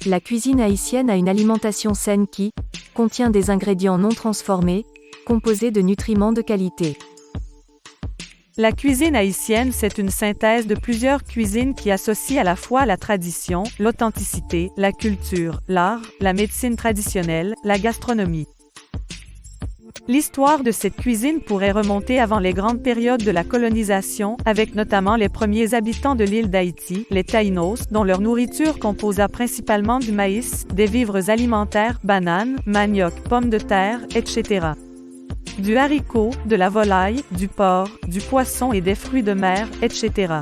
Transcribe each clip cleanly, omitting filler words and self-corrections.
La cuisine haïtienne a une alimentation saine qui contient des ingrédients non transformés, composés de nutriments de qualité. La cuisine haïtienne, c'est une synthèse de plusieurs cuisines qui associent à la fois la tradition, l'authenticité, la culture, l'art, la médecine traditionnelle, la gastronomie. L'histoire de cette cuisine pourrait remonter avant les grandes périodes de la colonisation, avec notamment les premiers habitants de l'île d'Haïti, les Taïnos, dont leur nourriture composa principalement du maïs, des vivres alimentaires, bananes, manioc, pommes de terre, etc. Du haricot, de la volaille, du porc, du poisson et des fruits de mer, etc.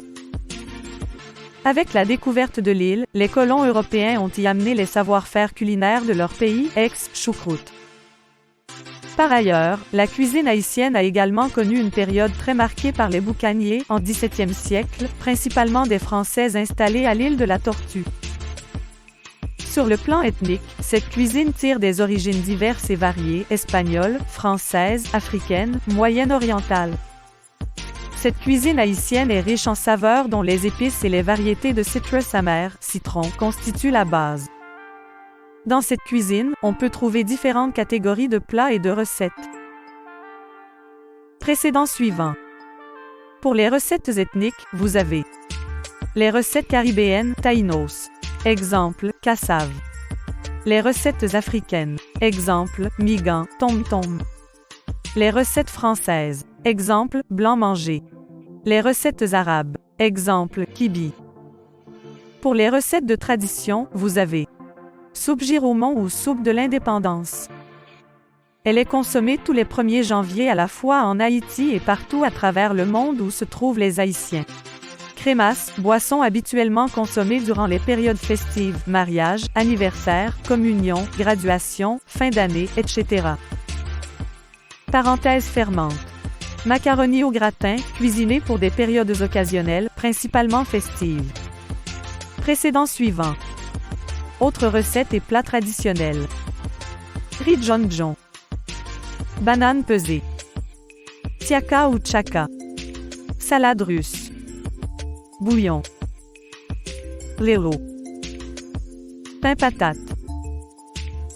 Avec la découverte de l'île, les colons européens ont y amené les savoir-faire culinaires de leur pays, ex-choucroute. Par ailleurs, la cuisine haïtienne a également connu une période très marquée par les boucaniers, en XVIIe siècle, principalement des Français installés à l'île de la Tortue. Sur le plan ethnique, cette cuisine tire des origines diverses et variées, espagnoles, françaises, africaines, moyen-orientales. Cette cuisine haïtienne est riche en saveurs dont les épices et les variétés de citrus amer, citron, constituent la base. Dans cette cuisine, on peut trouver différentes catégories de plats et de recettes. Précédent suivant. Pour les recettes ethniques, vous avez les recettes caribéennes, Taïnos. Exemple, cassave. Les recettes africaines. Exemple, migan, tom-tom. Les recettes françaises. Exemple, blanc mangé. Les recettes arabes. Exemple, kibi. Pour les recettes de tradition, vous avez soupe giromon ou soupe de l'indépendance. Elle est consommée tous les 1er janvier à la fois en Haïti et partout à travers le monde où se trouvent les Haïtiens. Crémasse, boisson habituellement consommée durant les périodes festives, mariage, anniversaire, communion, graduation, fin d'année, etc. Parenthèse fermante. Macaroni au gratin, cuisiné pour des périodes occasionnelles, principalement festives. Précédent suivant. Autres recettes et plats traditionnels. Riz jonjon. Banane pesée. Tiaka ou tchaka. Salade russe. Bouillon. Lero. Pain patate.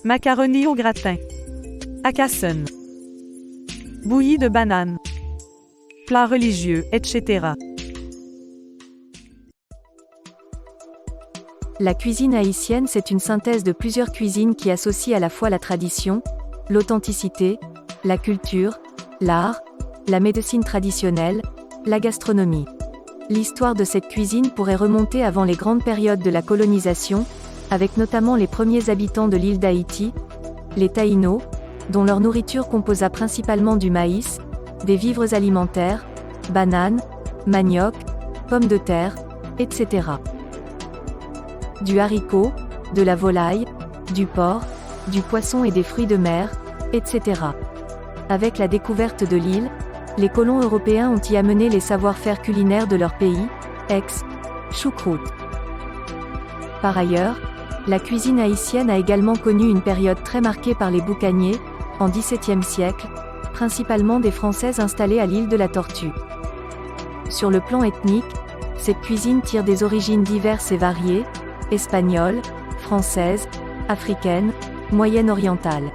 Macaroni au gratin. Akasson. Bouillie de banane. Plats religieux, etc. La cuisine haïtienne, c'est une synthèse de plusieurs cuisines qui associent à la fois la tradition, l'authenticité, la culture, l'art, la médecine traditionnelle, la gastronomie. L'histoire de cette cuisine pourrait remonter avant les grandes périodes de la colonisation, avec notamment les premiers habitants de l'île d'Haïti, les Taïnos, dont leur nourriture composa principalement du maïs, des vivres alimentaires, bananes, manioc, pommes de terre, etc. Du haricot, de la volaille, du porc, du poisson et des fruits de mer, etc. Avec la découverte de l'île, les colons européens ont y amené les savoir-faire culinaires de leur pays, ex-choucroute. Par ailleurs, la cuisine haïtienne a également connu une période très marquée par les boucaniers, en XVIIe siècle, principalement des Français installés à l'île de la Tortue. Sur le plan ethnique, cette cuisine tire des origines diverses et variées, espagnoles, françaises, africaines, moyen-orientales.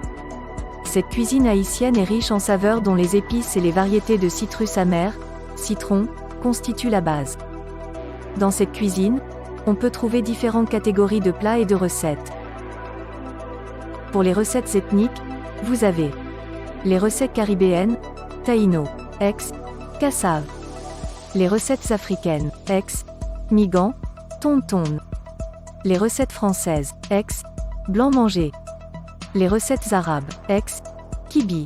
Cette cuisine haïtienne est riche en saveurs dont les épices et les variétés de citrus amer, citron, constituent la base. Dans cette cuisine, on peut trouver différentes catégories de plats et de recettes. Pour les recettes ethniques, vous avez les recettes caribéennes, taïno, ex-cassave. Les recettes africaines, ex-migan, tom-tom. Les recettes françaises, ex-blanc mangé. Les recettes arabes, ex-kibi.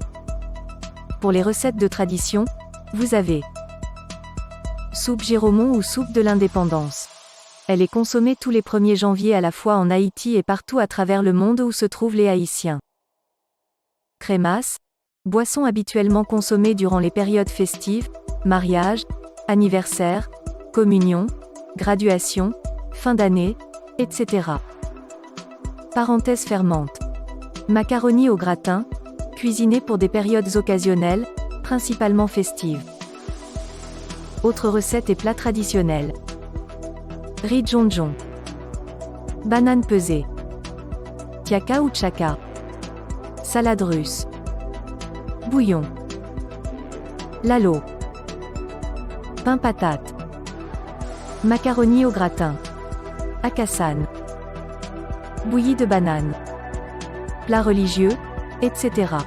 Pour les recettes de tradition, vous avez soupe giromon ou soupe de l'indépendance. Elle est consommée tous les 1er janvier à la fois en Haïti et partout à travers le monde où se trouvent les Haïtiens. Crémasse, boisson habituellement consommée durant les périodes festives, mariage, anniversaire, communion, graduation, fin d'année, etc. Parenthèse fermante. Macaroni au gratin, cuisiné pour des périodes occasionnelles, principalement festives. Autres recettes et plats traditionnels. Riz jonjon. Banane pesée. Tiaka ou tchaka. Salade russe. Bouillon. Lalo. Pain patate. Macaroni au gratin. Akassan. Bouillie de banane. Plat religieux, etc.